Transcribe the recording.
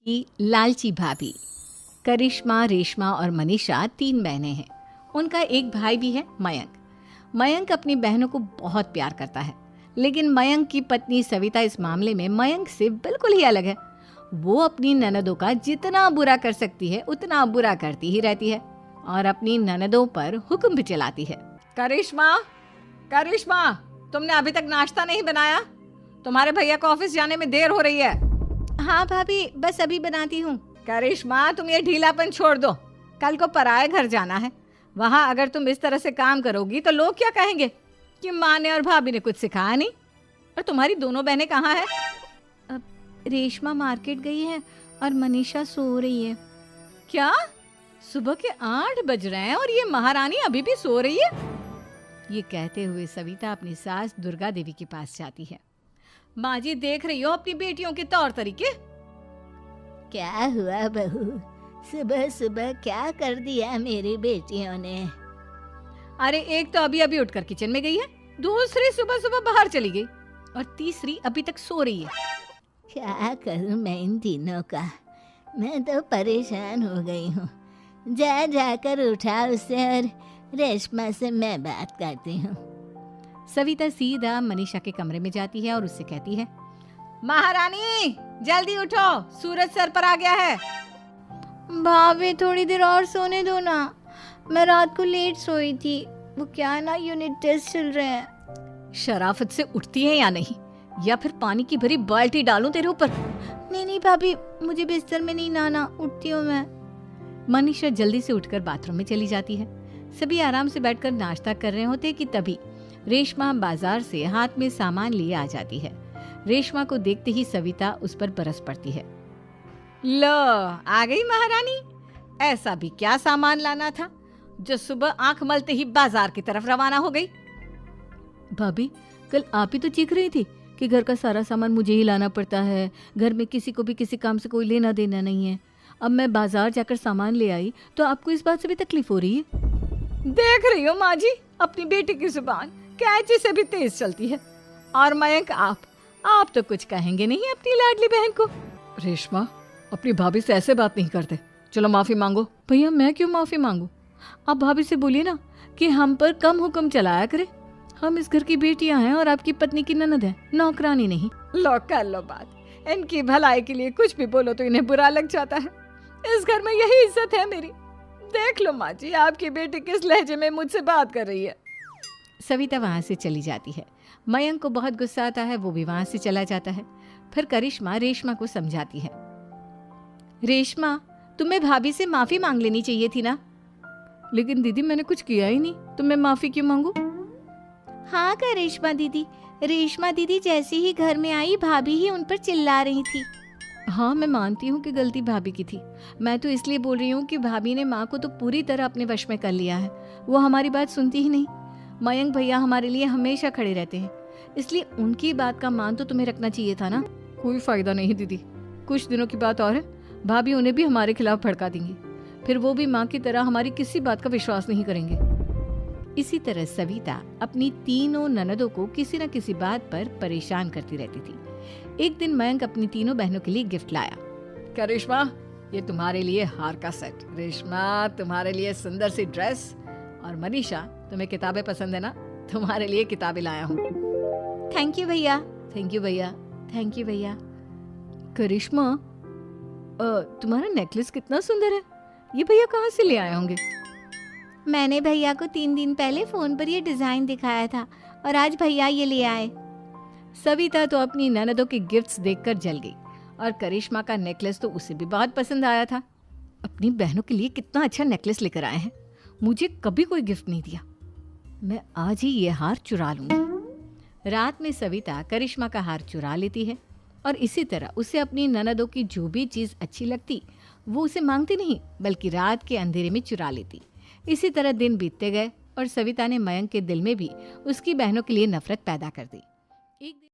की लालची भाभी। करिश्मा, रेशमा और मनीषा 3 बहनें हैं। उनका एक भाई भी है, मयंक। मयंक अपनी बहनों को बहुत प्यार करता है, लेकिन मयंक की पत्नी सविता इस मामले में मयंक से बिल्कुल ही अलग है। वो अपनी ननदों का जितना बुरा कर सकती है उतना बुरा करती ही रहती है और अपनी ननदों पर हुक्म भी चलाती है। करिश्मा, करिश्मा, तुमने अभी तक नाश्ता नहीं बनाया? तुम्हारे भैया को ऑफिस जाने में देर हो रही है। हाँ भाभी, बस अभी बनाती हूँ। करिश्मा, तुम ये ढीलापन छोड़ दो। कल को पराये घर जाना है। वहाँ अगर तुम इस तरह से काम करोगी तो लोग क्या कहेंगे कि माँ ने और भाभी ने कुछ सिखाया नहीं। और तुम्हारी दोनों बहनें कहाँ हैं? रेशमा मार्केट गई है और मनीषा सो रही है। क्या? सुबह के 8 बज रहे हैं और ये महारानी अभी भी सो रही है? ये कहते हुए सविता अपनी सास दुर्गा देवी के पास जाती है। माँ जी, देख रही हो अपनी बेटियों के तौर तरीके? क्या हुआ बहू, सुबह सुबह क्या कर दिया मेरी बेटियों ने? अरे एक तो अभी अभी उठकर किचन में गई है, दूसरी सुबह सुबह बाहर चली गई और तीसरी अभी तक सो रही है। क्या करूं मैं इन तीनों का, मैं तो परेशान हो गई हूँ। जा जाकर उठा उसे और रेशमा से मैं बात करती हूँ। सविता सीधा मनीषा के कमरे में जाती है और उससे कहती है, महारानी जल्दी उठो, सूरज सर पर आ गया है। भाभी थोड़ी देर और सोने दो ना, मैं रात को लेट सोई थी। वो क्या ना, यूनिट टेस्ट चल रहे हैं। शराफत से उठती है या नहीं, या फिर पानी की भरी बाल्टी डालूं तेरे ऊपर? नहीं भाभी, मुझे बिस्तर में नहीं लाना, उठती हूँ मैं। मनीषा जल्दी से उठकर बाथरूम में चली जाती है। सभी आराम से बैठकर नाश्ता कर रहे होते कि तभी रेशमा बाजार से हाथ में सामान लिए आ जाती है। रेशमा को देखते ही सविता उस पर बरस पड़ती है। लो, आ गई महारानी। ऐसा भी क्या सामान लाना था जो सुबह आंख मलते ही बाजार की तरफ रवाना हो गई? भाभी, कल आप ही तो चीख रही थी कि घर का सारा सामान मुझे ही लाना पड़ता है, घर में किसी को भी किसी काम से कोई लेना देना नहीं है। अब मैं बाजार जाकर सामान ले आई तो आपको इस बात से भी तकलीफ हो रही है? देख रही हो माँ जी, अपनी बेटी की जुबान कैंची से भी तेज चलती है। और मयंक, आप तो कुछ कहेंगे नहीं अपनी लाडली बहन को। रेशमा, अपनी भाभी से ऐसे बात नहीं करते। चलो माफी मांगो। भैया, मैं क्यों माफी मांगू? आप भाभी से बोलिए ना कि हम पर कम हुक्म चलाया करे। हम इस घर की बेटियां हैं और आपकी पत्नी की ननद है, नौकरानी नहीं। लो कर लो बात। इनकी भलाई के लिए कुछ भी बोलो तो इन्हें बुरा लग जाता है। इस घर में यही इज्जत है मेरी। देख लो माँ जी, आपकी बेटी किस लहजे में मुझसे बात कर रही है। सविता वहां से चली जाती है। मयंक को बहुत गुस्सा आता है, वो भी वहां से चला जाता है। फिर करिश्मा रेशमा को समझाती है, रेशमा, तुम्हें भाभी से माफी मांग लेनी चाहिए थी ना। लेकिन दीदी, मैंने कुछ किया ही नहीं तो मैं माफी क्यों मांगू? हाँ करिश्मा दीदी, रेशमा दीदी जैसे ही घर में आई भाभी ही उन पर चिल्ला रही थी। हाँ, मैं मानती हूँ कि गलती भाभी की थी। मैं तो इसलिए बोल रही हूँ कि भाभी ने माँ को तो पूरी तरह अपने वश में कर लिया है। वो हमारी बात सुनती ही नहीं। मयंक भैया हमारे लिए हमेशा खड़े रहते हैं, इसलिए उनकी बात का मान तो तुम्हें रखना चाहिए था ना। कोई फायदा नहीं दीदी, कुछ दिनों की बात और है, भाभी उन्हें भी हमारे खिलाफ भड़का देंगी। फिर वो भी माँ की तरह हमारी किसी बात का विश्वास नहीं करेंगे। इसी तरह सविता अपनी तीनों ननदों को किसी न किसी बात पर परेशान करती रहती थी। एक दिन मयंक अपनी तीनों बहनों के लिए गिफ्ट लाया। करिश्मा, ये तुम्हारे लिए हार का सेट। रेशमा, तुम्हारे लिए सुंदर सी ड्रेस। और मनीषा, तुम्हें किताबें पसंद है ना, तुम्हारे लिए किताबें लाया हूँ। थैंक यू भैया। थैंक यू भैया। थैंक यू भैया। करिश्मा, तुम्हारा नेकलेस कितना सुंदर है। ये भैया कहाँ से ले आए होंगे? मैंने भैया को 3 दिन पहले फोन पर ये डिजाइन दिखाया था और आज भैया ये ले आए। सविता तो अपनी ननदों के गिफ्ट्स देखकर जल गई और करिश्मा का नेकलेस तो उसे भी बहुत पसंद आया था। अपनी बहनों के लिए कितना अच्छा नेकलेस लेकर आए हैं, मुझे कभी कोई गिफ्ट नहीं दिया। मैं आज ही ये हार चुरा लूंगी। रात में सविता करिश्मा का हार चुरा लेती है और इसी तरह उसे अपनी ननदों की जो भी चीज़ अच्छी लगती वो उसे मांगती नहीं, बल्कि रात के अंधेरे में चुरा लेती। इसी तरह दिन बीतते गए और सविता ने मयंक के दिल में भी उसकी बहनों के लिए नफरत पैदा कर दी। एक दिन